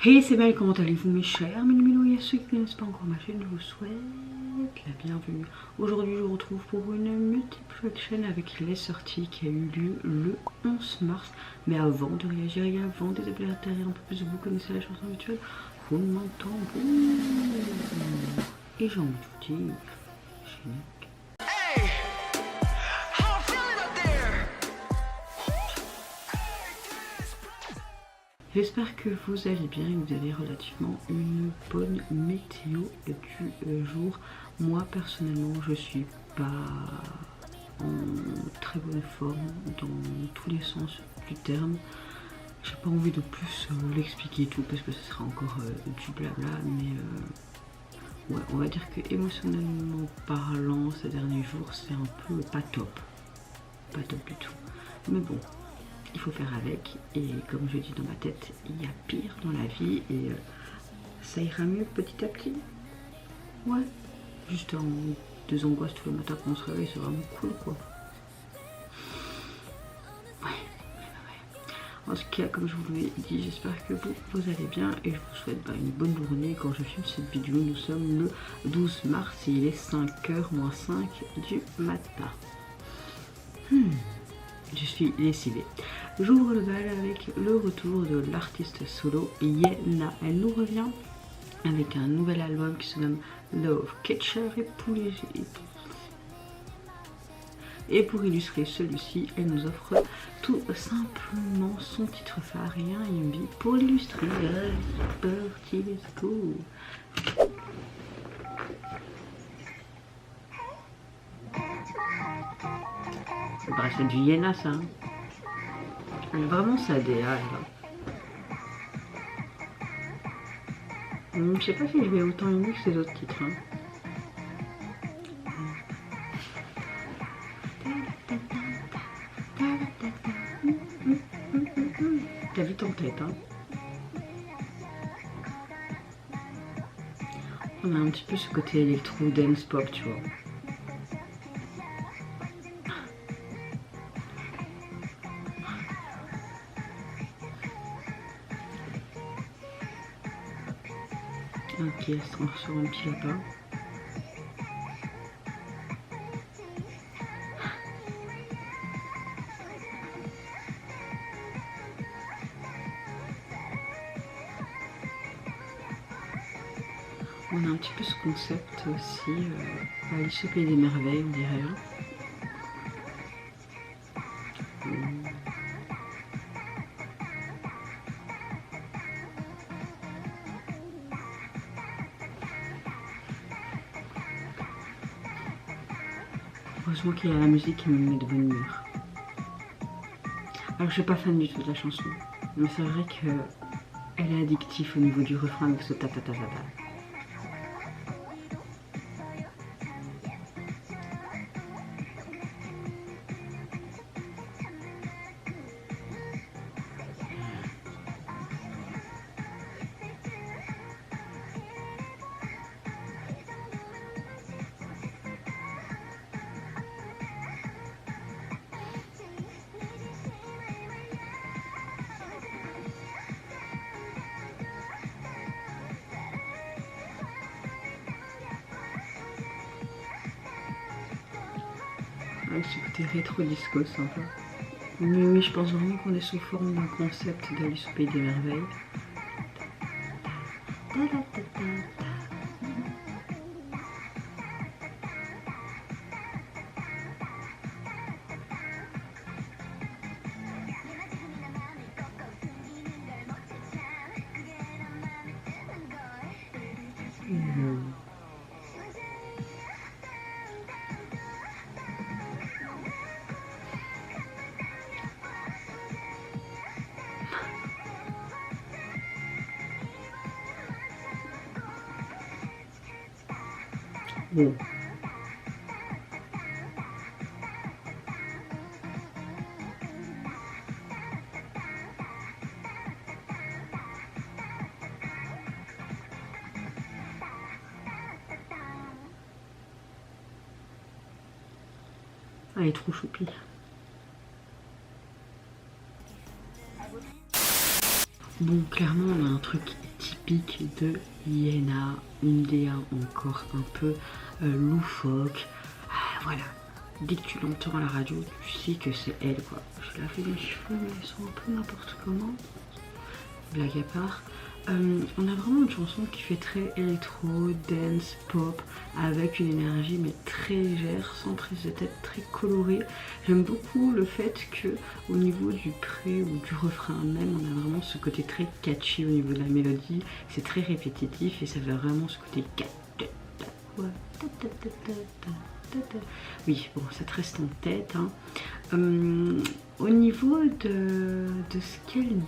Hey, c'est Belle, comment allez-vous mes chers Minu et à ceux qui ne connaissent pas encore ma chaîne, je vous souhaite la bienvenue. Aujourd'hui, je vous retrouve pour une multiplication avec les sorties qui a eu lieu le 11 mars. Mais avant de réagir et avant de déplaire un peu plus, vous connaissez la chanson habituelle. Roulement de tambour. Et j'ai envie de vous dire, génial. J'espère que vous allez bien et que vous avez relativement une bonne météo du jour. Moi personnellement je suis pas en très bonne forme dans tous les sens du terme. J'ai pas envie de plus l'expliquer tout parce que ce sera encore du blabla, mais ouais, on va dire que émotionnellement parlant ces derniers jours c'est un peu pas top du tout, mais bon, il faut faire avec, et comme je dis dans ma tête, il y a pire dans la vie et ça ira mieux petit à petit. Ouais, juste en deux angoisses tous les matins quand on se réveille, c'est vraiment cool quoi. Ouais. En tout cas, comme je vous l'ai dit, j'espère que vous allez bien et je vous souhaite une bonne journée. Quand je filme cette vidéo, nous sommes le 12 mars et il est 5h moins 5 du matin. Je suis lessivée. J'ouvre le bal avec le retour de l'artiste solo Yena. Elle nous revient avec un nouvel album qui se nomme Love Catcher et pour illustrer celui-ci, elle nous offre tout simplement son titre phare et un Yumbi pour l'illustrer. C'est parti, let's go. Bah, c'est du Yena ça. Elle a vraiment sa DA là. Je sais pas si je vais autant aimer que ses autres titres. Hein. T'as vu ton tête, hein. On a un petit peu ce côté électro dance pop, tu vois. Ok, elle se transforme en petit lapin. On a un petit peu ce concept aussi, Alice au Pays des Merveilles, on dirait. Heureusement qu'il y a la musique qui me met de bonne humeur. Alors je suis pas fan du tout de la chanson, mais c'est vrai qu'elle est addictive au niveau du refrain avec ce ta-ta-ta-ta-ta. Avec ce côté rétro disco sympa. Mais oui, je pense vraiment qu'on est sous forme d'un concept d'Alice au Pays des Merveilles. Bon. Elle est trop choupie. Bon, clairement, on a un truc typique de Iena, une DA encore un peu loufoque. Ah, voilà, dès que tu l'entends à la radio, tu sais que c'est elle, quoi. Je l'ai fait mes cheveux, mais ils sont un peu n'importe comment. Blague à part. On a vraiment une chanson qui fait très électro, dance, pop, avec une énergie mais très légère, sans prise de tête, très colorée. J'aime beaucoup le fait que au niveau du pré ou du refrain même, on a vraiment ce côté très catchy au niveau de la mélodie. C'est très répétitif et ça fait vraiment ce côté oui, bon, ça te reste en tête. Hein. Au niveau de ce qu'elle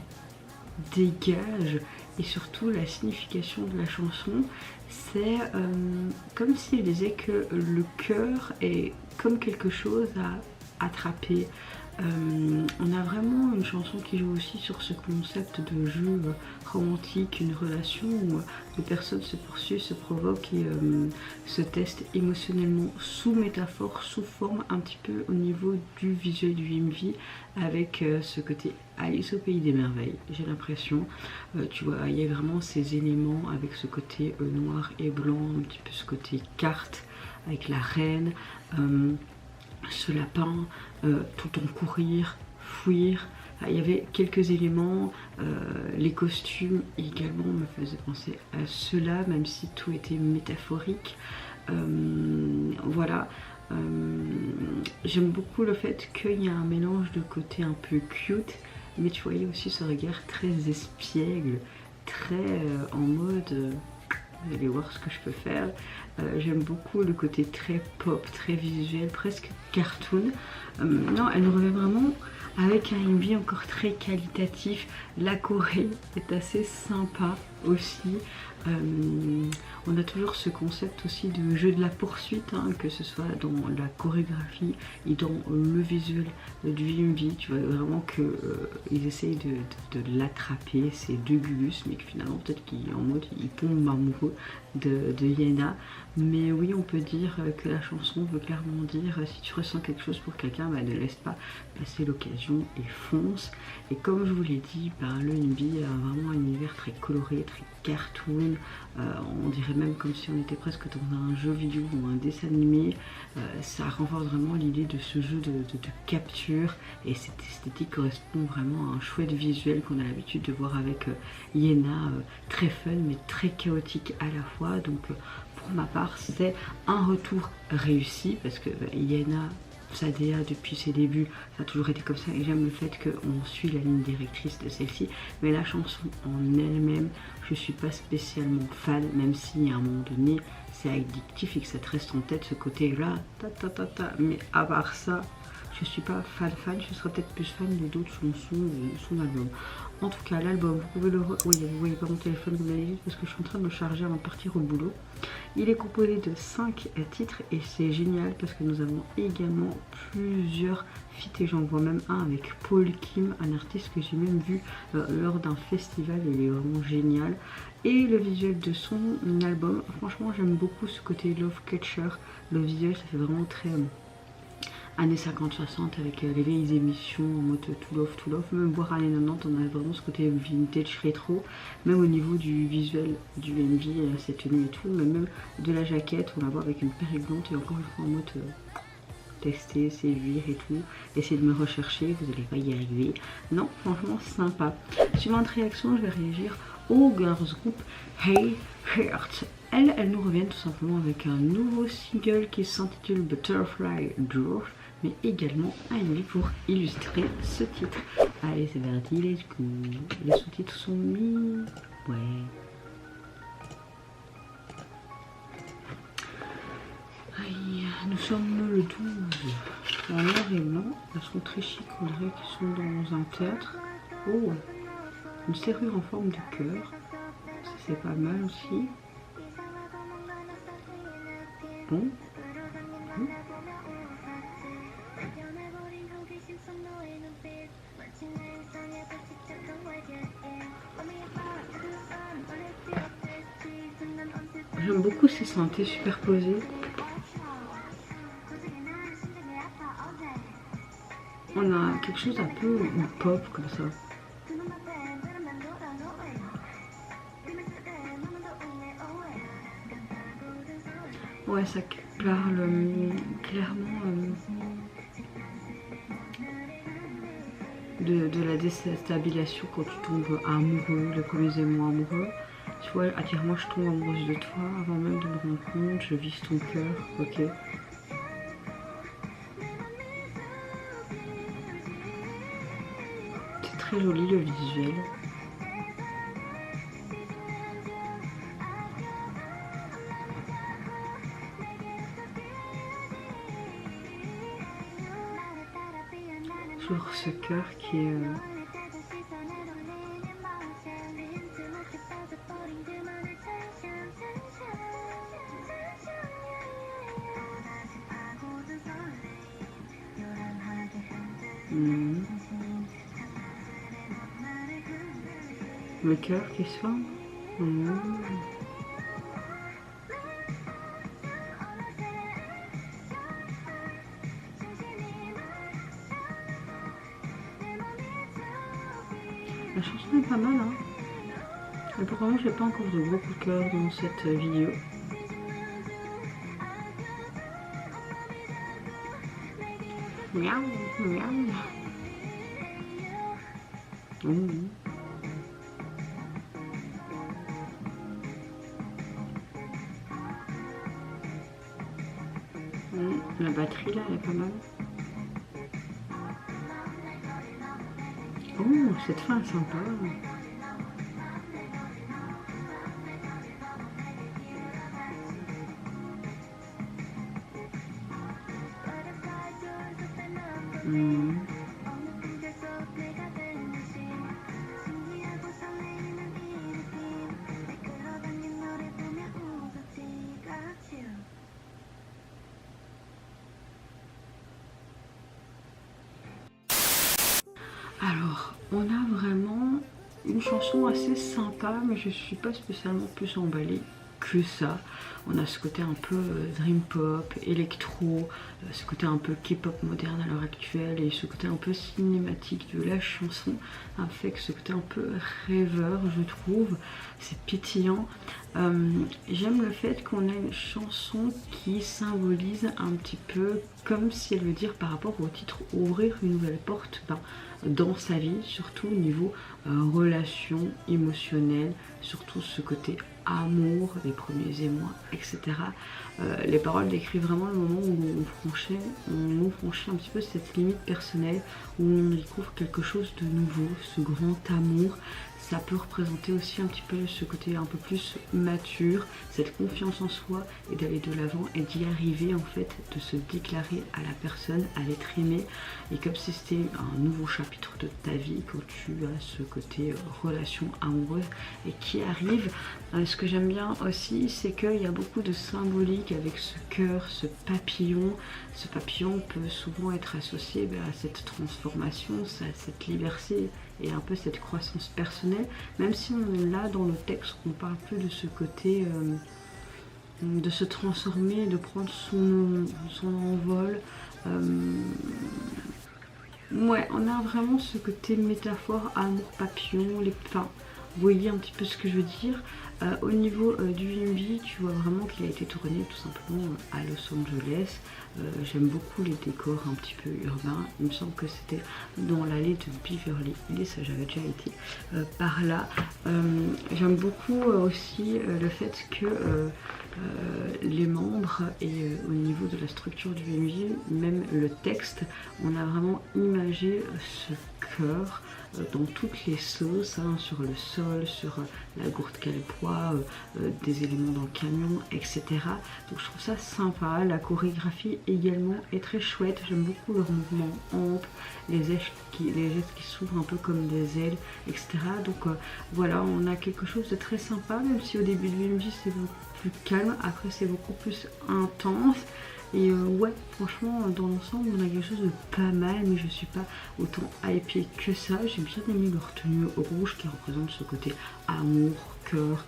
dégage et surtout la signification de la chanson, c'est comme s'il disait que le cœur est comme quelque chose à attraper. On a vraiment une chanson qui joue aussi sur ce concept de jeu romantique, une relation où les personnes se poursuivent, se provoquent et se testent émotionnellement sous métaphore, sous forme un petit peu au niveau du visuel du MV avec ce côté Alice au pays des merveilles, j'ai l'impression. Tu vois, il y a vraiment ces éléments avec ce côté noir et blanc, un petit peu ce côté carte avec la reine. Ce lapin, tout en courir, fuir. Il y avait quelques éléments, les costumes également me faisaient penser à cela, même si tout était métaphorique. Voilà. J'aime beaucoup le fait qu'il y a un mélange de côté un peu cute, mais tu voyais aussi ce regard très espiègle, très en mode vous allez voir ce que je peux faire. J'aime beaucoup le côté très pop, très visuel, presque cartoon. Non, elle nous revient vraiment avec un MV encore très qualitatif. La Corée est assez sympa aussi. On a toujours ce concept aussi de jeu de la poursuite, hein, que ce soit dans la chorégraphie et dans le visuel du MV. Tu vois vraiment qu'ils essayent de l'attraper, ces deux Gugus, mais que finalement peut-être qu'en mode ils tombent amoureux de Iena. Mais oui, on peut dire que la chanson veut clairement dire si tu ressens quelque chose pour quelqu'un, bah, ne laisse pas passer l'occasion et fonce. Et comme je vous l'ai dit, bah, le MV a vraiment un univers très coloré, très cartoon. On dirait même comme si on était presque dans un jeu vidéo ou un dessin animé. Ça renforce vraiment l'idée de ce jeu de capture, et cette esthétique correspond vraiment à un chouette visuel qu'on a l'habitude de voir avec Iena, très fun mais très chaotique à la fois. Donc pour ma part, c'est un retour réussi parce que Iena, sa DA depuis ses débuts, ça a toujours été comme ça, et j'aime le fait qu'on suit la ligne directrice de celle-ci. Mais la chanson en elle-même, je suis pas spécialement fan, même si à un moment donné c'est addictif et que ça te reste en tête ce côté-là, mais à part ça, je suis pas fan, je serais peut-être plus fan de d'autres chansons de son album. En tout cas, l'album, vous pouvez le oui, vous voyez pas mon téléphone, vous l'avez vu parce que je suis en train de me charger avant de partir au boulot. Il est composé de 5 titres et c'est génial parce que nous avons également plusieurs feats et j'en vois même un avec Paul Kim, un artiste que j'ai même vu lors d'un festival, il est vraiment génial. Et le visuel de son album, franchement j'aime beaucoup ce côté Love Catcher, le visuel ça fait vraiment très années 50-60 avec les vieilles émissions en mode tout love, même voire années 90, on a vraiment ce côté vintage rétro, même au niveau du visuel du MV, cette tenue et tout, mais même de la jaquette, on la voit avec une perruque blonde et encore une fois en mode tester, séduire et tout, essayer de me rechercher, vous n'allez pas y arriver. Non, franchement sympa. Suivante réaction, je vais réagir au girls group Hey Heart. Elle nous revient tout simplement avec un nouveau single qui s'intitule Butterfly Dwarf, mais également un MV pour illustrer ce titre. Allez, c'est parti, let's go. Les sous-titres sont mis. Ouais. Aïe, nous sommes le 12. En noir et blanc, elles sont très chic, on dirait qu'ils sont dans un théâtre. Oh, une serrure en forme de cœur. Ça, c'est pas mal aussi. Bon. J'aime beaucoup ces synthés superposés. On a quelque chose un peu pop comme ça. Ouais, ça parle clairement de la déstabilisation quand tu tombes amoureux, les premiers émois amoureux. Tu vois, attire-moi, je tombe amoureuse de toi avant même de me rendre compte, je vise ton cœur, ok. C'est très joli le visuel. Sur ce cœur qui est le cœur qui se forme. La chanson est pas mal, hein. Et pourtant, j'ai pas encore de gros coup de cœur dans cette vidéo. Miaou, miaou. La batterie là, elle est pas mal. Oh, cette fin est sympa. Alors, on a vraiment une chanson assez sympa, mais je suis pas spécialement plus emballée que ça. On a ce côté un peu dream pop, électro, ce côté un peu K-pop moderne à l'heure actuelle et ce côté un peu cinématique de la chanson a fait que ce côté un peu rêveur, je trouve, c'est pétillant. J'aime le fait qu'on ait une chanson qui symbolise un petit peu comme si elle veut dire par rapport au titre ouvrir une nouvelle porte dans sa vie, surtout au niveau relation émotionnelle, surtout ce côté amour, les premiers émois, etc. Les paroles décrivent vraiment le moment où on franchit un petit peu cette limite personnelle, où on découvre quelque chose de nouveau, ce grand amour. Ça peut représenter aussi un petit peu ce côté un peu plus mature, cette confiance en soi et d'aller de l'avant et d'y arriver en fait, de se déclarer à la personne, à l'être aimé. Et comme si c'était un nouveau chapitre de ta vie quand tu as ce côté relation amoureuse et qui arrive. Ce que j'aime bien aussi, c'est qu'il y a beaucoup de symbolique avec ce cœur, ce papillon. Ce papillon peut souvent être associé à cette transformation, à cette liberté et un peu cette croissance personnelle, même si là dans le texte on parle plus de ce côté de se transformer, de prendre son envol. Ouais, on a vraiment ce côté métaphore, amour, papillon, enfin, vous voyez un petit peu ce que je veux dire. Au niveau du MV, tu vois vraiment qu'il a été tourné tout simplement à Los Angeles. J'aime beaucoup les décors un petit peu urbains. Il me semble que c'était dans l'allée de Beverly Hills, j'avais déjà été par là. J'aime beaucoup aussi le fait que les membres et au niveau de la structure du MV, même le texte, on a vraiment imagé ce cœur dans toutes les sauces, hein, sur le sol, sur la gourde qu'elle boit, des éléments dans le camion, etc. Donc je trouve ça sympa. La chorégraphie également est très chouette. J'aime beaucoup leur mouvement ample, les gestes qui s'ouvrent un peu comme des ailes, etc. Donc voilà, on a quelque chose de très sympa, même si au début du MV c'est beaucoup plus calme, après c'est beaucoup plus intense. Et ouais, franchement, dans l'ensemble, on a quelque chose de pas mal, mais je suis pas autant hypée que ça. J'ai bien aimé leur tenue rouge qui représente ce côté amour, cœur,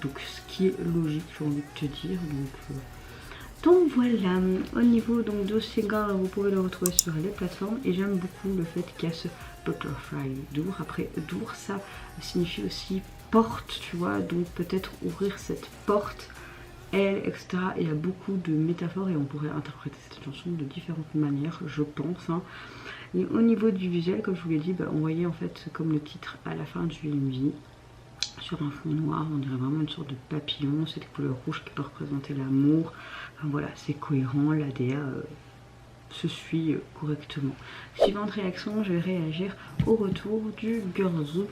donc ce qui est logique, j'ai envie de te dire. Donc voilà, au niveau donc, de single, vous pouvez le retrouver sur les plateformes et j'aime beaucoup le fait qu'il y a ce butterfly door. Après, door, ça signifie aussi porte, tu vois, donc peut-être ouvrir cette porte elle, etc. Il y a beaucoup de métaphores et on pourrait interpréter cette chanson de différentes manières, je pense. Hein. Et au niveau du visuel, comme je vous l'ai dit, on voyait en fait comme le titre à la fin du MV. Sur un fond noir, on dirait vraiment une sorte de papillon, c'est les couleurs rouges qui peuvent représenter l'amour. Enfin, voilà, c'est cohérent, l'ADA se suit correctement. Suivante réaction, je vais réagir au retour du girl group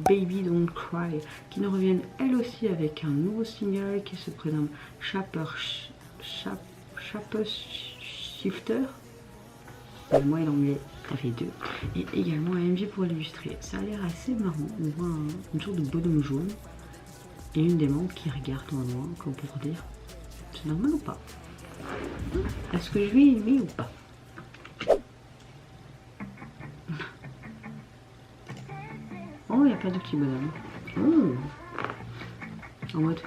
Baby Don't Cry, qui nous reviennent elle aussi avec un nouveau single qui se prénomme Shaper Shifter. Moi et l'anglais, ça fait deux. Et également un MV pour l'illustrer. Ça a l'air assez marrant. On voit une sorte de bonhomme jaune et une des membres qui regarde en loin, comme pour dire c'est normal ou pas? Est-ce que je vais aimer ou pas? Oh, il y a pas de petit bonhomme. Oh. En mode.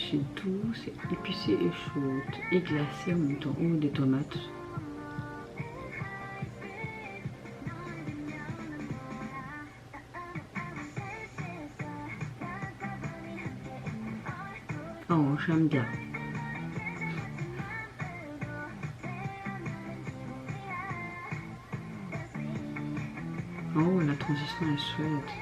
C'est doux, c'est épicé et chaud, et glacé en même temps. Oh, des tomates. Oh, j'aime bien. Oh, la transition est chouette.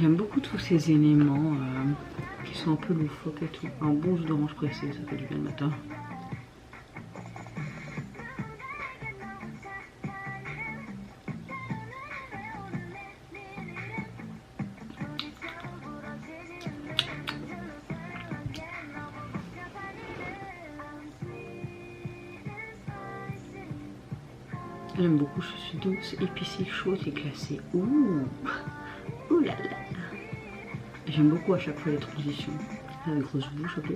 J'aime beaucoup tous ces éléments qui sont un peu loufoques et tout. Un bon jus d'orange pressé, ça fait du bien le matin. J'aime beaucoup, je suis douce, épicée, chaude et glacée. Ouh, ouh là là. J'aime beaucoup à chaque fois les transitions. La grosse bouche, ok.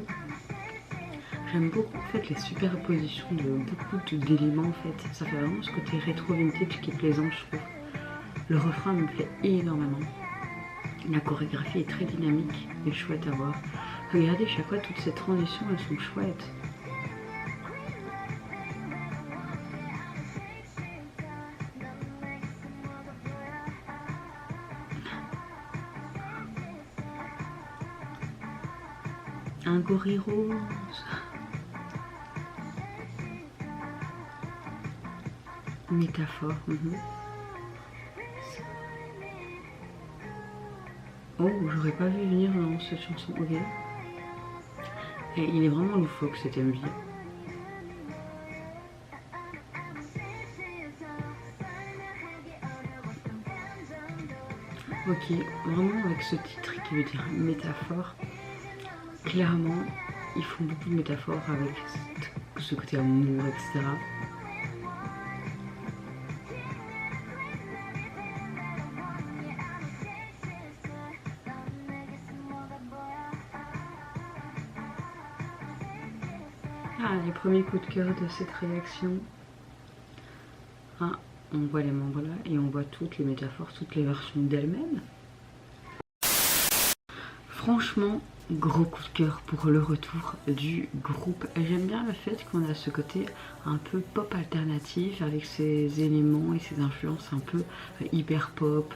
J'aime beaucoup en fait les superpositions de beaucoup d'éléments en fait. Ça fait vraiment ce côté rétro vintage qui est plaisant, je trouve. Le refrain me plaît énormément. La chorégraphie est très dynamique et chouette à voir. Regardez, chaque fois toutes ces transitions elles sont chouettes. Un gorille rose. Métaphore. Oh, j'aurais pas vu venir dans cette chanson, ok. Et il est vraiment loufoque cet MV. Ok, vraiment avec ce titre qui veut dire métaphore, clairement, ils font beaucoup de métaphores avec ce côté amour, etc. Ah, les premiers coups de cœur de cette réaction. Ah, on voit les membres là et on voit toutes les métaphores, toutes les versions d'elles-mêmes. Franchement, gros coup de cœur pour le retour du groupe. J'aime bien le fait qu'on a ce côté un peu pop alternatif avec ses éléments et ses influences un peu hyper pop,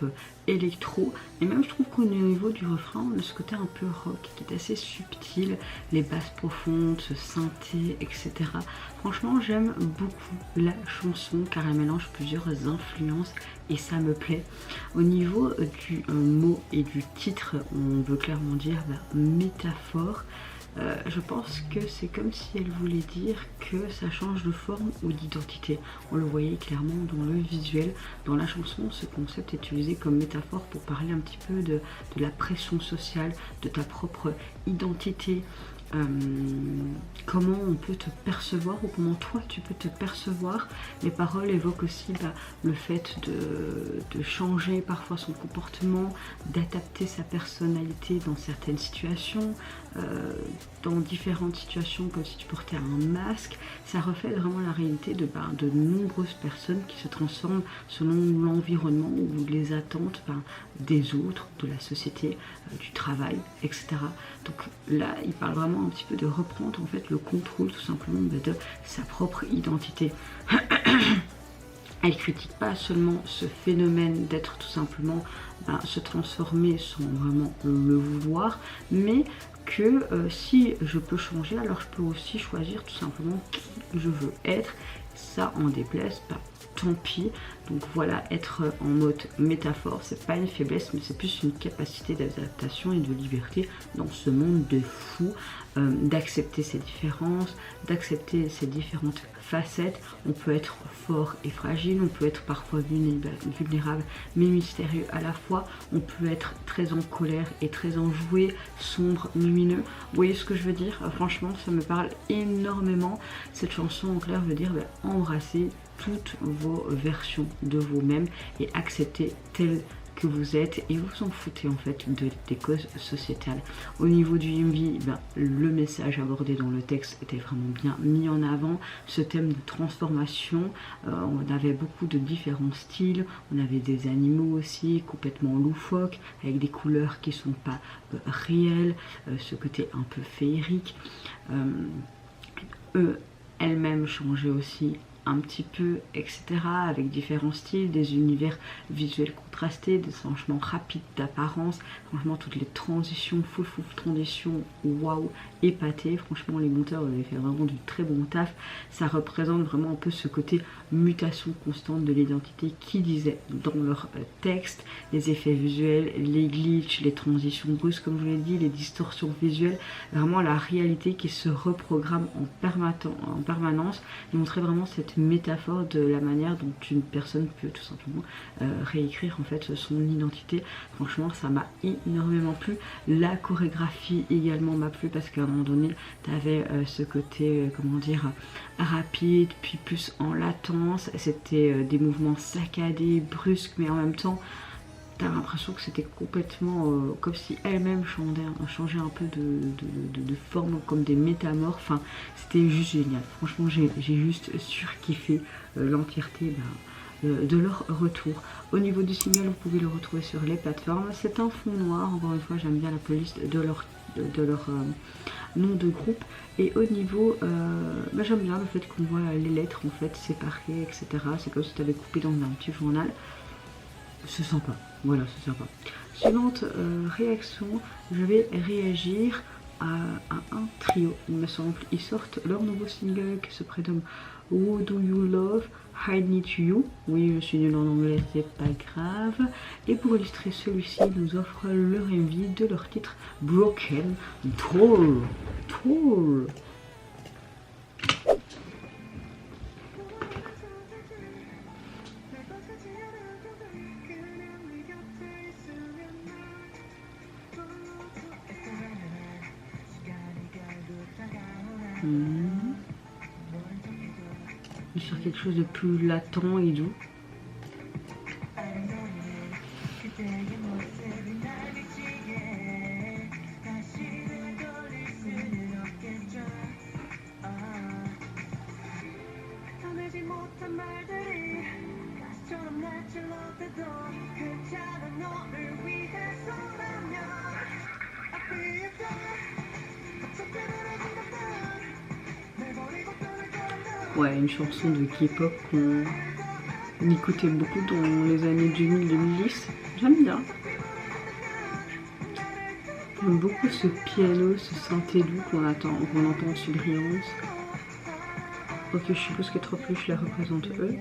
électro. Et même je trouve qu'au niveau du refrain, on a ce côté un peu rock qui est assez subtil, les basses profondes, ce synthé, etc. Franchement, j'aime beaucoup la chanson car elle mélange plusieurs influences et ça me plaît. Au niveau du mot et du titre, on veut clairement dire métaphore. Je pense que c'est comme si elle voulait dire que ça change de forme ou d'identité. On le voyait clairement dans le visuel. Dans la chanson, ce concept est utilisé comme métaphore pour parler un petit peu de la pression sociale, de ta propre identité comment on peut te percevoir ou comment toi tu peux te percevoir. Les paroles évoquent aussi le fait de changer parfois son comportement, d'adapter sa personnalité dans certaines situations, dans différentes situations comme si tu portais un masque. Ça reflète vraiment la réalité de nombreuses personnes qui se transforment selon l'environnement ou les attentes des autres, de la société, du travail, etc. Donc là, il parle vraiment un petit peu de reprendre en fait le contrôle tout simplement de sa propre identité. Elle critique pas seulement ce phénomène d'être tout simplement se transformer sans vraiment le vouloir, mais que si je peux changer, alors je peux aussi choisir tout simplement qui je veux être. Ça en déplaise, tant pis. Donc voilà, être en mode métaphore, c'est pas une faiblesse, mais c'est plus une capacité d'adaptation et de liberté dans ce monde de fous, d'accepter ses différences, d'accepter ses différentes facettes. On peut être fort et fragile, on peut être parfois vulnérable mais mystérieux à la fois, on peut être très en colère et très enjoué, sombre, lumineux. Vous voyez ce que je veux dire? Franchement, ça me parle énormément. Cette chanson en clair veut dire embrasser toutes vos versions de vous-même et accepter tel que vous êtes et vous en foutez en fait des causes sociétales. Au niveau du MV, le message abordé dans le texte était vraiment bien mis en avant. Ce thème de transformation, on avait beaucoup de différents styles, on avait des animaux aussi complètement loufoques avec des couleurs qui sont pas réelles, ce côté un peu féerique. Elle-même changeait aussi un petit peu, etc. avec différents styles, des univers visuels contrastés, des changements rapides d'apparence. Franchement, toutes les transitions, full transitions, waouh, épatées. Franchement, les monteurs avaient fait vraiment du très bon taf. Ça représente vraiment un peu ce côté mutation constante de l'identité qui disait dans leur texte, les effets visuels, les glitches, les transitions brusques, comme je vous l'ai dit, les distorsions visuelles, vraiment la réalité qui se reprogramme en permanence. Il montrait vraiment cette métaphore de la manière dont une personne peut tout simplement réécrire en fait son identité. Franchement, ça m'a énormément plu. La chorégraphie également m'a plu parce qu'à un moment donné, tu avais ce côté, comment dire, rapide, puis plus en latence. C'était des mouvements saccadés, brusques, mais en même temps, t'as l'impression que c'était complètement comme si elle-même changeait un peu de forme, comme des métamorphes. Enfin, c'était juste génial. Franchement, j'ai juste surkiffé l'entièreté de leur retour. Au niveau du single, vous pouvez le retrouver sur les plateformes. C'est un fond noir. Encore une fois, j'aime bien la police de leur nom de groupe. Et au niveau, j'aime bien le fait qu'on voit les lettres en fait séparées, etc. C'est comme si tu avais coupé dans un petit journal. C'est sympa, voilà, c'est sympa. Suivante réaction, je vais réagir à un trio, il me semble. Ils sortent leur nouveau single qui se prénomme Who Do You Love? I Need You. Oui, je suis nulle en anglais, c'est pas grave. Et pour illustrer celui-ci, ils nous offrent leur MV de leur titre Broken Tour. Sur quelque chose de plus latent et doux. Ouais, une chanson de K-pop qu'on écoutait beaucoup dans les années 2000-2010. J'aime bien. J'aime beaucoup ce piano, ce synthé doux qu'on entend en surbrillance. Ok, je suppose que 3 plus, je la représente eux.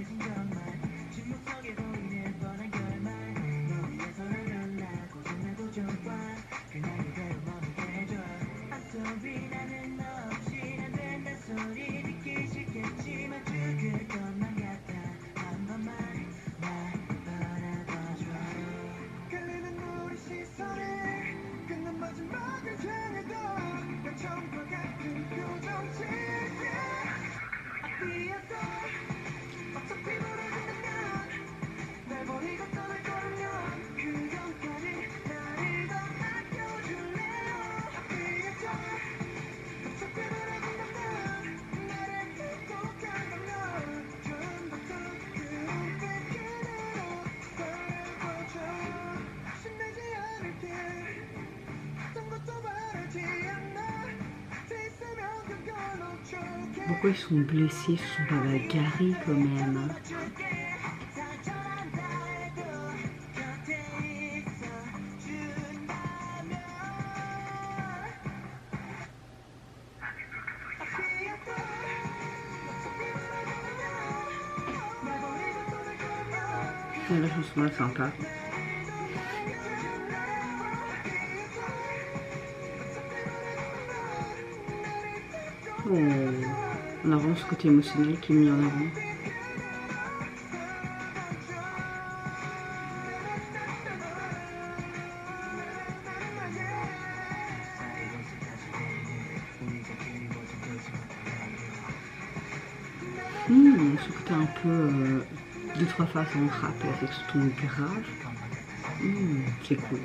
Pourquoi ils sont blessés, ils se sont pas bagarrés quand même, hein. Ouais, la chanson est sympa. Oh, on a vraiment ce côté émotionnel qui est mis en avant. Ce côté un peu deux trois faces en rap avec ce ton grave. C'est cool.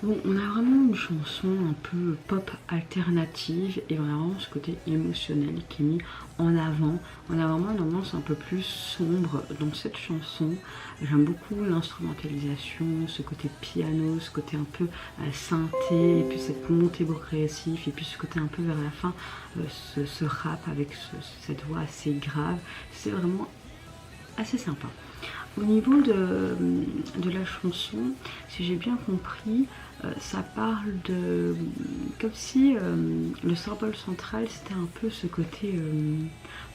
Bon, on a vraiment une chanson un peu pop alternative et vraiment ce côté émotionnel qui est mis en avant. On a vraiment une ambiance un peu plus sombre dans cette chanson. J'aime beaucoup l'instrumentalisation, ce côté piano, ce côté un peu synthé, et puis cette montée progressive, et puis ce côté un peu vers la fin, ce rap avec cette voix assez grave. C'est vraiment assez sympa. Au niveau de la chanson, si j'ai bien compris, ça parle de... comme si le symbole central c'était un peu ce côté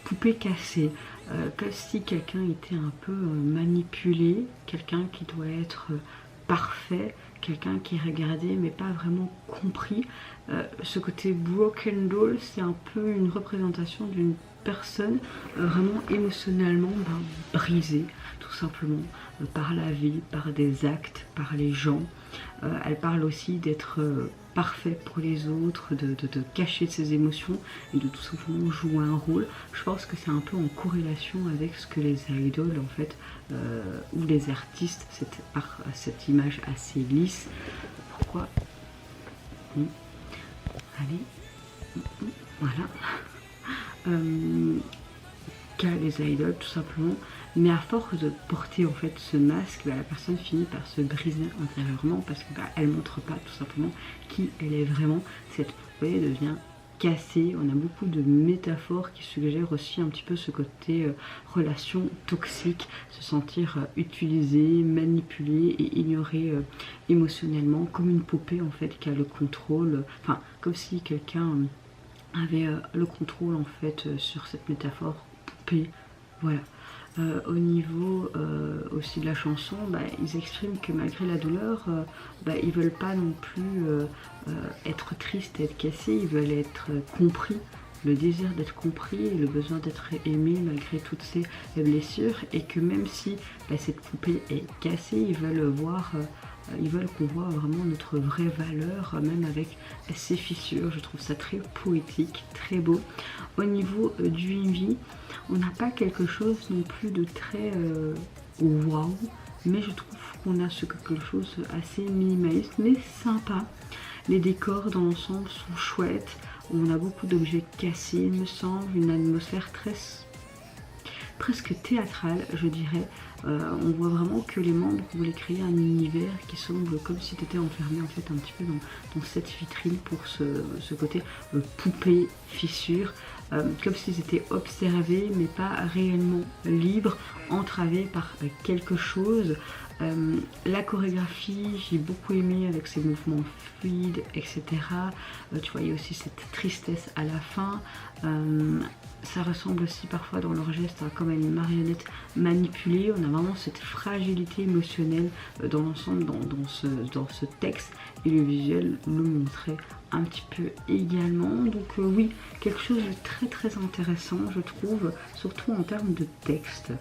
poupée cassée, comme si quelqu'un était un peu manipulé, quelqu'un qui doit être parfait, quelqu'un qui est regardé mais pas vraiment compris. Ce côté broken doll, c'est un peu une représentation d'une personne vraiment émotionnellement brisée, tout simplement, par la vie, par des actes, par les gens. Elle parle aussi d'être parfait pour les autres, de cacher ses émotions et de tout simplement jouer un rôle. Je pense que c'est un peu en corrélation avec ce que les idoles en fait, ou les artistes, par cette image assez lisse. Pourquoi Allez, voilà. Qu'a les idoles tout simplement, mais à force de porter en fait ce masque, la personne finit par se briser intérieurement parce qu'elle montre pas tout simplement qui elle est vraiment. Cette poupée devient cassée. On a beaucoup de métaphores qui suggèrent aussi un petit peu ce côté relation toxique, se sentir utilisé, manipulé et ignoré émotionnellement, comme une poupée en fait qui a le contrôle, enfin comme si quelqu'un avait le contrôle en fait sur cette métaphore poupée. Voilà. Au niveau aussi de la chanson, ils expriment que malgré la douleur, ils veulent pas non plus être tristes et être cassés, ils veulent être compris. Le désir d'être compris et le besoin d'être aimé malgré toutes ces blessures, et que même si cette poupée est cassée, ils veulent voir ils veulent qu'on voit vraiment notre vraie valeur, même avec ces fissures. Je trouve ça très poétique, très beau. Au niveau du MV, on n'a pas quelque chose non plus de très waouh, mais je trouve qu'on a quelque chose assez minimaliste, mais sympa. Les décors dans l'ensemble sont chouettes. On a beaucoup d'objets cassés, il me semble, une atmosphère presque théâtrale, je dirais. On voit vraiment que les membres voulaient créer un univers qui semble comme si tu étais enfermé en fait un petit peu dans cette vitrine pour ce côté poupée, fissure, comme s'ils étaient observés mais pas réellement libres, entravés par quelque chose. La chorégraphie, j'ai beaucoup aimé avec ses mouvements fluides, etc. Tu voyais aussi cette tristesse à la fin. Ça ressemble aussi parfois dans leur geste comme à une marionnette manipulée. On a vraiment cette fragilité émotionnelle dans l'ensemble, dans ce texte, et le visuel le montrait un petit peu également. Donc oui, quelque chose de très très intéressant je trouve, surtout en termes de texte.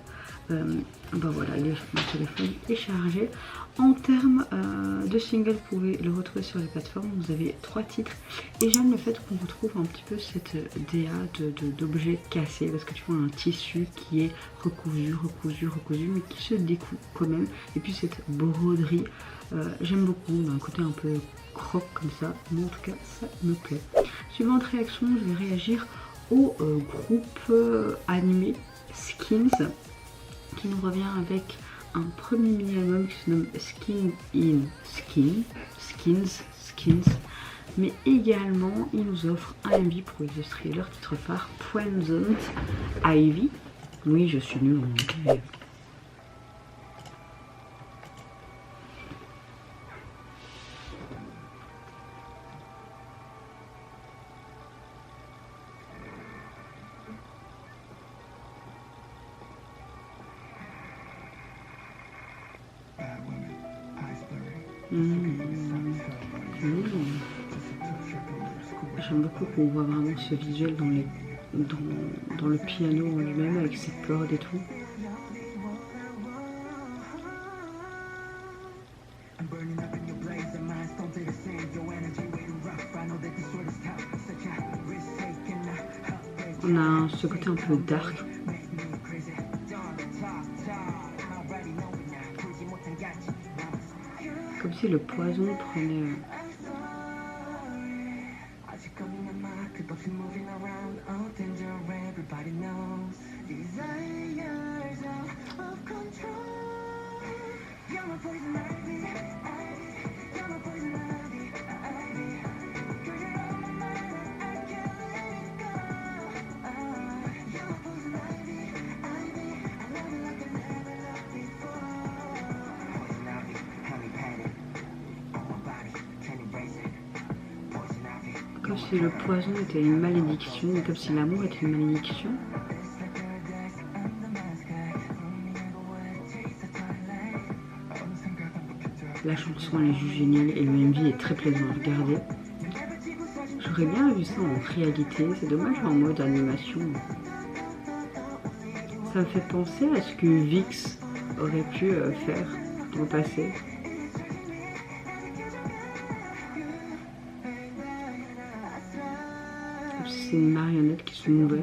Voilà, mon téléphone est chargé. En termes de single, vous pouvez le retrouver sur les plateformes. Vous avez 3 titres et j'aime le fait qu'on retrouve un petit peu cette DA d'objets cassés, parce que tu vois un tissu qui est recousu mais qui se découpe quand même, et puis cette broderie, j'aime beaucoup, d'un côté un peu croque comme ça, mais en tout cas ça me plaît. Suivante réaction, je vais réagir au groupe animé Skins, qui nous revient avec un premier mini-album qui se nomme Skin in Skins, mais également il nous offre un MV pour illustrer leur titre phare, Poison Ivy. Oui, je suis nulle en anglais. J'aime beaucoup qu'on voit vraiment ce visuel dans le piano en lui-même avec ses cordes et tout. On a ce côté un peu dark. Comme si le poison prenait... Comme si le poison était une malédiction, comme si l'amour était une malédiction. La chanson elle est juste géniale et le MV est très plaisant à regarder. J'aurais bien vu ça en réalité, c'est dommage en mode animation. Ça me fait penser à ce que VIX aurait pu faire dans le passé. C'est une marionnette qui se mouvait.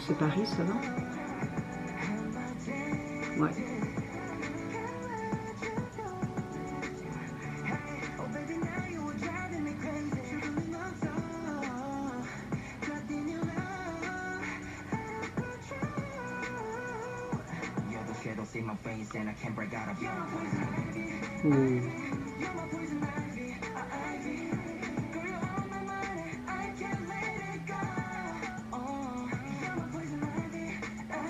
C'est Paris, ça va? Ouais.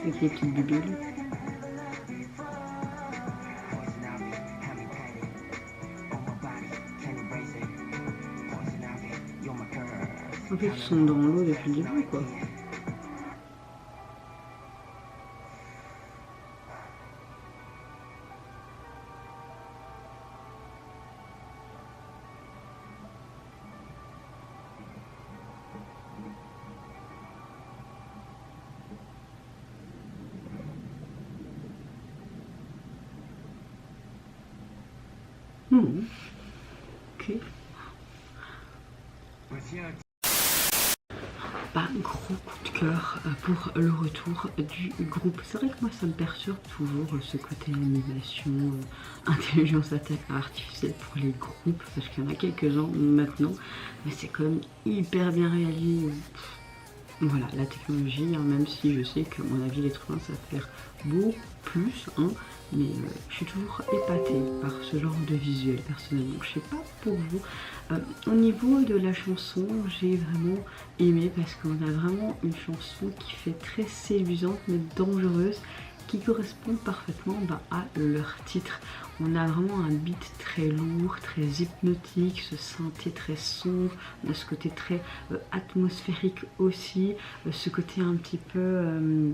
Avec les petites bubules. En fait, ils sont dans l'eau depuis le début, quoi. Ok. Pas gros coup de cœur pour le retour du groupe. C'est vrai que moi ça me perturbe toujours ce côté animation, intelligence artificielle pour les groupes, parce qu'il y en a quelques-uns maintenant, mais c'est quand même hyper bien réalisé. Voilà, la technologie, hein, même si je sais qu'à mon avis l'être humain ça va faire beaucoup plus, hein, mais je suis toujours épatée par ce genre de visuel personnellement. Je sais pas pour vous. Au niveau de la chanson, j'ai vraiment aimé parce qu'on a vraiment une chanson qui fait très séduisante mais dangereuse, qui correspond parfaitement à leur titre. On a vraiment un beat très lourd, très hypnotique, ce synthé très sombre, on a ce côté très atmosphérique aussi, ce côté un petit peu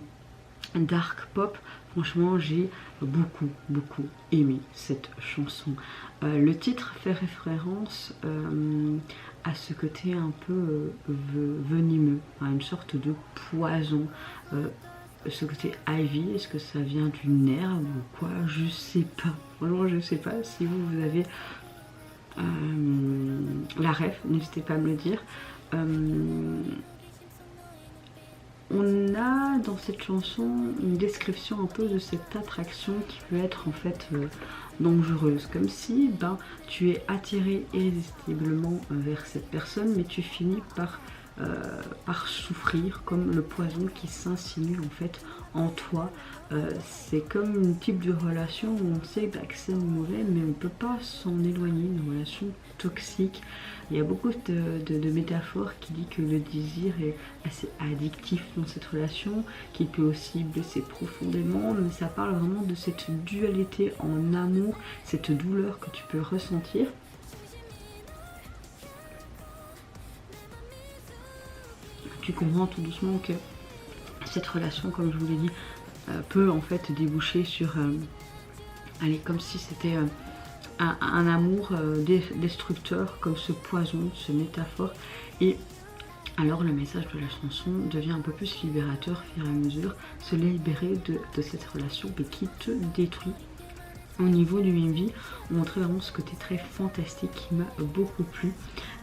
dark pop. Franchement, j'ai beaucoup aimé cette chanson. Le titre fait référence à ce côté un peu venimeux, à une sorte de poison. Ce côté Ivy, est-ce que ça vient d'une herbe ou quoi? Je sais pas. Franchement, je sais pas. Si vous avez la ref, n'hésitez pas à me le dire. On a dans cette chanson une description un peu de cette attraction qui peut être en fait dangereuse, comme si tu es attiré irrésistiblement vers cette personne, mais tu finis par souffrir, comme le poison qui s'insinue en fait en toi. C'est comme une type de relation où on sait que c'est mauvais, mais on ne peut pas s'en éloigner, une relation toxique. Il y a beaucoup de métaphores qui disent que le désir est assez addictif dans cette relation, qui peut aussi blesser profondément, mais ça parle vraiment de cette dualité en amour, cette douleur que tu peux ressentir. Tu comprends tout doucement que cette relation, comme je vous l'ai dit, peut en fait déboucher sur, allez, comme si c'était un amour destructeur, comme ce poison, ce métaphore. Et alors le message de la chanson devient un peu plus libérateur au fur et à mesure, se libérer de cette relation mais qui te détruit. Au niveau du MV, on montrait vraiment ce côté très fantastique qui m'a beaucoup plu.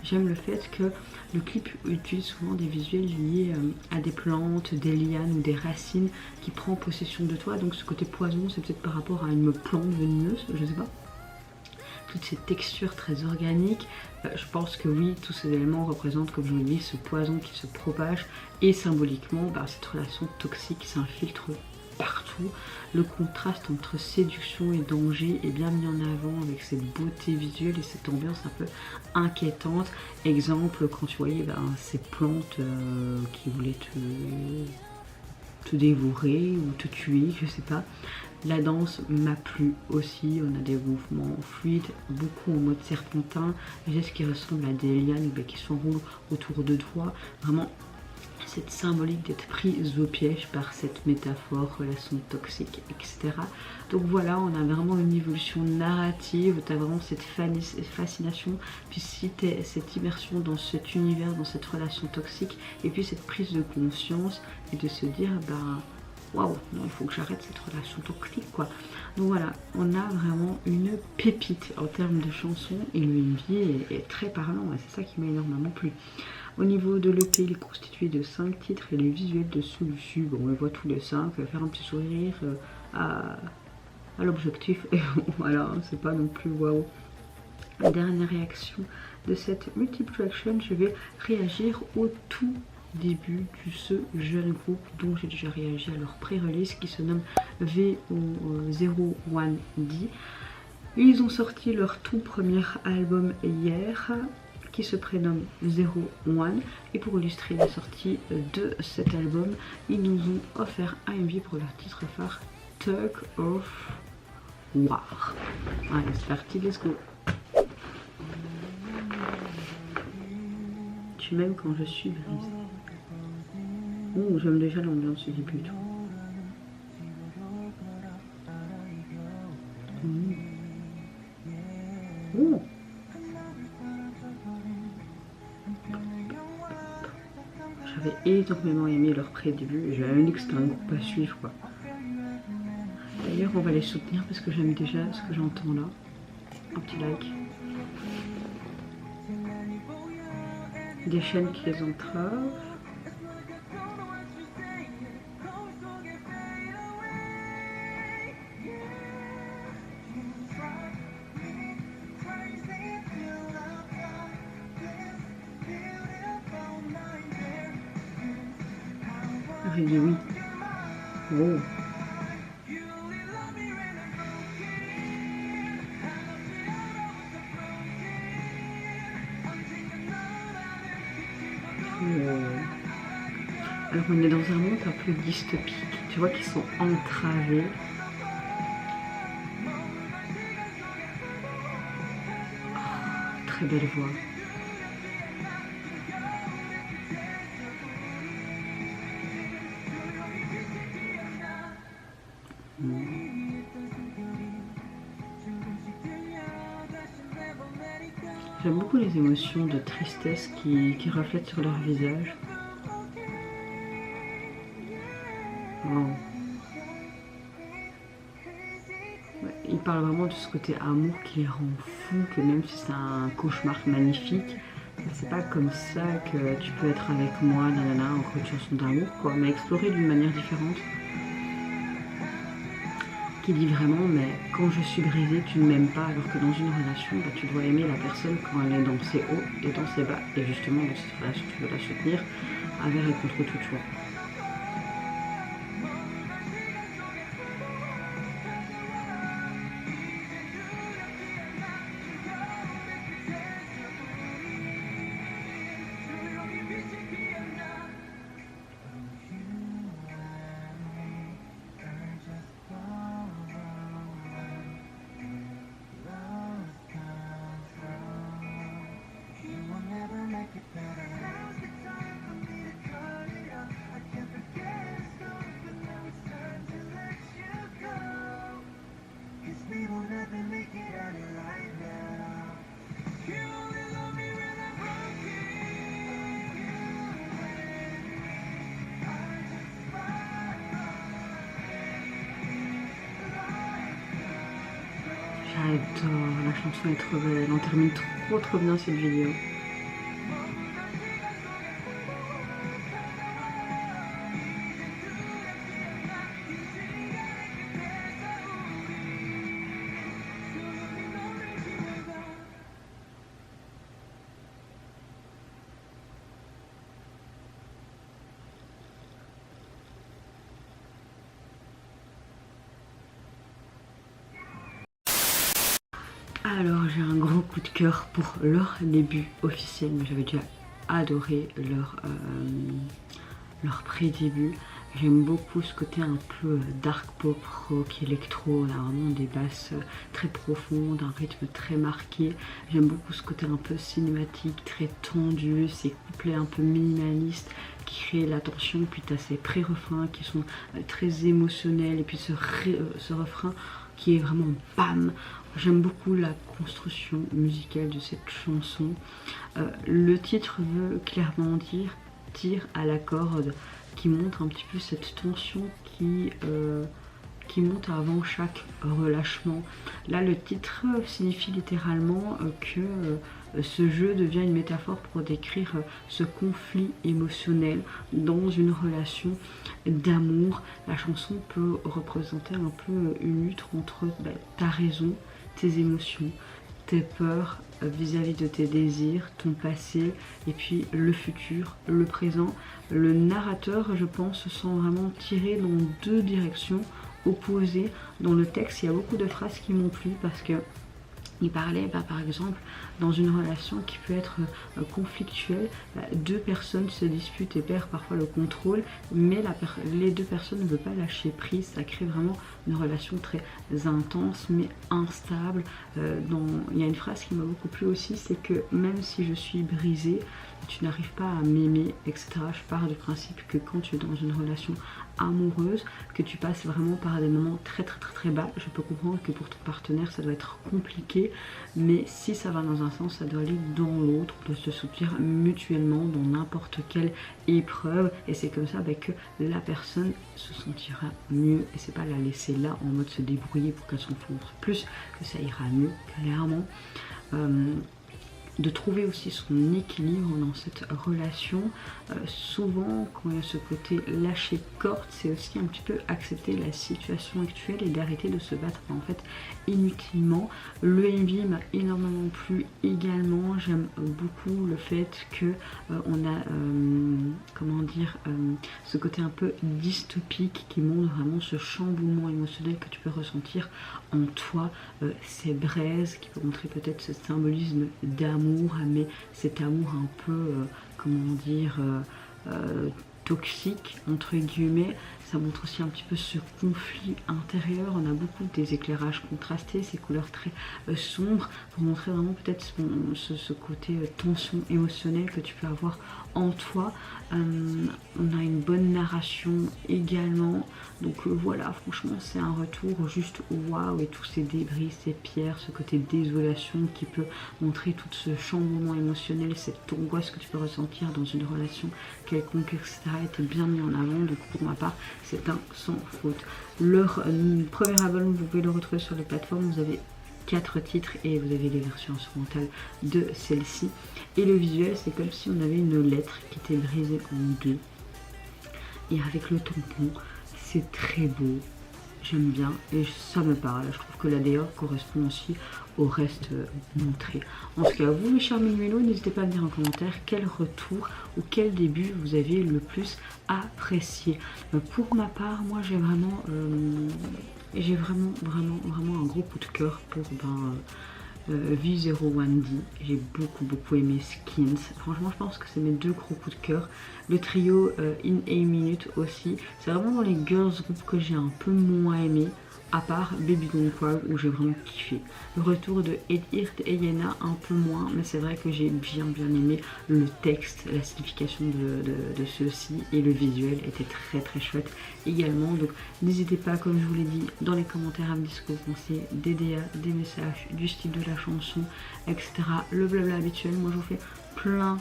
J'aime le fait que le clip utilise souvent des visuels liés à des plantes, des lianes ou des racines qui prend possession de toi. Donc ce côté poison, c'est peut-être par rapport à une plante venimeuse, je sais pas. Toutes ces textures très organiques, je pense que oui, tous ces éléments représentent, comme je vous l'ai dit, ce poison qui se propage et symboliquement, cette relation toxique s'infiltre partout. Le contraste entre séduction et danger est bien mis en avant avec cette beauté visuelle et cette ambiance un peu inquiétante. Exemple, quand tu voyais ces plantes qui voulaient te dévorer ou te tuer, je sais pas. La danse m'a plu aussi, on a des mouvements fluides, beaucoup en mode serpentin, des gestes qui ressemblent à des lianes qui s'enroulent autour de toi. Vraiment cette symbolique d'être prise au piège par cette métaphore, relation toxique, etc. Donc voilà, on a vraiment une évolution narrative, tu as vraiment cette fascination, puis si cette immersion dans cet univers, dans cette relation toxique, et puis cette prise de conscience et de se dire, waouh, non, il faut que j'arrête cette relation toxique, quoi. Donc voilà, on a vraiment une pépite en termes de chansons et le MV est très parlant et c'est ça qui m'a énormément plu. Au niveau de l'EP, il est constitué de 5 titres et les visuels dessus, bon, on les voit tous les 5, faire un petit sourire à l'objectif et voilà, c'est pas non plus waouh. Dernière réaction de cette multiple traction, je vais réagir au tout début de ce jeune groupe dont j'ai déjà réagi à leur pré-release qui se nomme VO01D. Ils ont sorti leur tout premier album hier qui se prénomme 01 et pour illustrer la sortie de cet album, ils nous ont offert un MV pour leur titre phare Tug of War. Allez, c'est parti, let's go. Tu m'aimes quand je suis brise. Oh, j'aime déjà l'ambiance du début. Oh. J'avais énormément aimé leur pré-début et j'avais dit que c'était un groupe à suivre, quoi. D'ailleurs, on va les soutenir parce que j'aime déjà ce que j'entends là. Un petit like. Des chaînes qui les entravent. J'ai dit oui. Oh. Alors on est dans un monde un peu dystopique, tu vois qu'ils sont entravés. Oh, très belle voix. J'aime beaucoup les émotions de tristesse qui reflètent sur leur visage. Wow. Ouais, ils parlent vraiment de ce côté amour qui les rend fous, que même si c'est un cauchemar magnifique, c'est pas comme ça que tu peux être avec moi, nanana, encore une chanson d'amour, quoi, mais explorer d'une manière différente. Qui dit vraiment, mais quand je suis brisée, tu ne m'aimes pas, alors que dans une relation, bah, tu dois aimer la personne quand elle est dans ses hauts et dans ses bas. Et justement, dans cette relation, tu veux la soutenir avec et contre toute choix. J'adore, la chanson est trop belle, on termine trop bien cette vidéo. Alors j'ai un gros coup de cœur pour leur début officiel, mais j'avais déjà adoré leur pré-début. J'aime beaucoup ce côté un peu dark pop, rock, électro, on a vraiment des basses très profondes, un rythme très marqué. J'aime beaucoup ce côté un peu cinématique, très tendu, ces couplets un peu minimalistes qui créent la tension, puis tu as ces pré-refrains qui sont très émotionnels, et puis ce refrain qui est vraiment bam. J'aime beaucoup la construction musicale de cette chanson. Le titre veut clairement dire tir à la corde, qui montre un petit peu cette tension qui monte avant chaque relâchement. Là, le titre signifie littéralement que ce jeu devient une métaphore pour décrire ce conflit émotionnel dans une relation d'amour. La chanson peut représenter un peu une lutte entre ta raison, tes émotions, tes peurs vis-à-vis de tes désirs, ton passé et puis le futur, le présent. Le narrateur, je pense, se sent vraiment tiré dans deux directions opposées. Dans le texte, il y a beaucoup de phrases qui m'ont plu parce que il parlait par exemple dans une relation qui peut être conflictuelle, deux personnes se disputent et perdent parfois le contrôle, mais les deux personnes ne veulent pas lâcher prise. Ça crée vraiment une relation très intense mais instable. Il y a une phrase qui m'a beaucoup plu aussi, c'est que même si je suis brisée, tu n'arrives pas à m'aimer, etc. Je pars du principe que quand tu es dans une relation amoureuse, que tu passes vraiment par des moments très bas. Je peux comprendre que pour ton partenaire ça doit être compliqué, mais si ça va dans un sens, ça doit aller dans l'autre, de se soutenir mutuellement dans n'importe quelle épreuve, et c'est comme ça que la personne se sentira mieux, et c'est pas la laisser là en mode se débrouiller pour qu'elle s'en montre plus, que ça ira mieux, clairement. De trouver aussi son équilibre dans cette relation. Souvent quand il y a ce côté lâcher corde, c'est aussi un petit peu accepter la situation actuelle et d'arrêter de se battre en fait inutilement. Le MV m'a énormément plu également. J'aime beaucoup le fait que on a comment dire ce côté un peu dystopique qui montre vraiment ce chamboulement émotionnel que tu peux ressentir en toi, ces braises qui peut montrer peut-être ce symbolisme d'amour, mais cet amour un peu comment dire toxique entre guillemets. Ça montre aussi un petit peu ce conflit intérieur. On a beaucoup des éclairages contrastés, ces couleurs très sombres pour montrer vraiment peut-être ce côté tension émotionnelle que tu peux avoir en toi. On a une bonne narration également, donc voilà, franchement c'est un retour juste waouh, et tous ces débris, ces pierres, ce côté désolation qui peut montrer tout ce chamboulement émotionnel, cette angoisse que tu peux ressentir dans une relation quelconque, etc. était bien mis en avant, donc pour ma part c'est un sans faute. Leur premier album, vous pouvez le retrouver sur les plateformes, vous avez 4 titres et vous avez les versions instrumentales de celle-ci. Et le visuel, c'est comme si on avait une lettre qui était brisée en deux. Et avec le tampon, c'est très beau. J'aime bien et ça me parle. Je trouve que la layout correspond aussi au reste montré. En tout cas, vous mes chers Menuelo, n'hésitez pas à me dire en commentaire quel retour ou quel début vous avez le plus apprécié. Pour ma part, moi j'ai vraiment un gros coup de cœur pour V01D. J'ai beaucoup aimé Skins. Franchement, je pense que c'est mes 2 gros coups de cœur. Le trio In A Minute aussi. C'est vraiment dans les girls group que j'ai un peu moins aimé. À part Baby Don't Cry où j'ai vraiment kiffé. Le retour de Edhirt et Yena un peu moins, mais c'est vrai que j'ai bien aimé le texte, la signification de ceux-ci et le visuel était très chouette également. Donc n'hésitez pas, comme je vous l'ai dit, dans les commentaires à me dire ce que vous pensez des DA, des messages, du style de la chanson, etc. Le blabla habituel. Moi je vous fais plein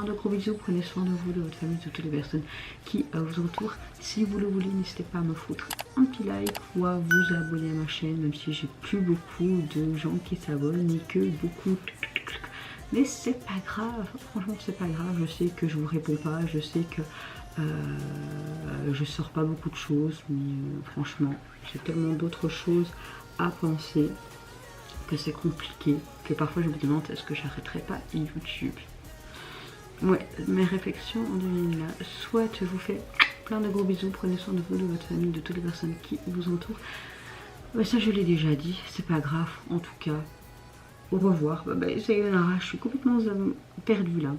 de gros bisous. Prenez soin de vous, de votre famille, de toutes les personnes qui vous entourent. Si vous le voulez, n'hésitez pas à me foutre un petit like ou à vous abonner à ma chaîne, même si j'ai plus beaucoup de gens qui s'abonnent ni que beaucoup. Mais c'est pas grave, franchement c'est pas grave. Je sais que je vous réponds pas, je sais que je sors pas beaucoup de choses, mais franchement j'ai tellement d'autres choses à penser que c'est compliqué, que parfois je me demande est-ce que j'arrêterai pas YouTube. Ouais, mes réflexions en 2000 là. Soit je vous fais plein de gros bisous, prenez soin de vous, de votre famille, de toutes les personnes qui vous entourent. Ouais, ça je l'ai déjà dit, c'est pas grave, en tout cas. Au revoir, c'est Eleonara, je suis complètement perdue là.